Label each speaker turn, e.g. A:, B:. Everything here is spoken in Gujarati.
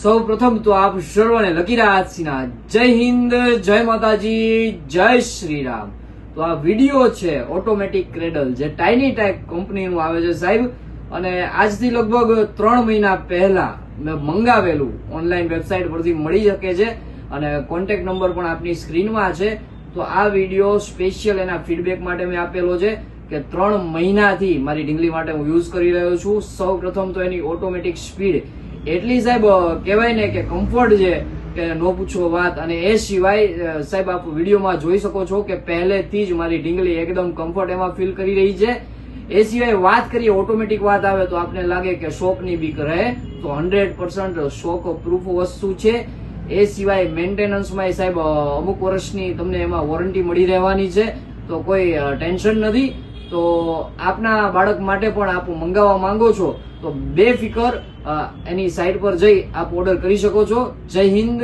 A: સૌ પ્રથમ તો આપ સર્વને લકીરાજસિંહના જય હિન્દ, જય માતાજી, જય શ્રી રામ. તો આ વિડીયો છે ઓટોમેટિક ક્રેડલ, જે ટાઇની ટેક કંપનીનું આવે છે સાહેબ, અને આજથી લગભગ 3 મહિના પહેલા મેં મંગાવેલું, ઓનલાઈન વેબસાઇટ પરથી મળી શકે છે અને કોન્ટેક્ટ નંબર પણ આપની સ્ક્રીનમાં છે. તો આ વિડીયો સ્પેશિયલ એના ફીડબેક માટે મેં આપેલો છે કે 3 મહિનાથી મારી ઢીંગલી માટે હું યુઝ કરી રહ્યો છું. સૌ પ્રથમ તો એની ઓટોમેટિક સ્પીડ એટલી સાહેબ કહેવાય ને કે કમ્ફર્ટ છે કે નો પૂછો વાત. અને એ સિવાય સાહેબ આપ વિડીયોમાં જોઈ શકો છો કે પહેલેથી જ મારી ઢીંગલી એકદમ કમ્ફર્ટ એમાં ફીલ કરી રહી છે. એ સિવાય વાત કરીએ ઓટોમેટિક વાત આવે તો આપને લાગે કે શોકની બીક રહે, તો 100% શોક પ્રૂફ વસ્તુ છે. એ સિવાય મેન્ટેનન્સમાં સાહેબ અમુક વર્ષની તમને એમાં વોરંટી મળી રહેવાની છે, તો કોઈ ટેન્શન નથી. તો આપના બાળક માટે પણ આપ મંગાવવા માંગો છો તો બેફિકર એની સાઇટ પર જઈ આપ ઓર્ડર કરી શકો છો. જય હિન્દ.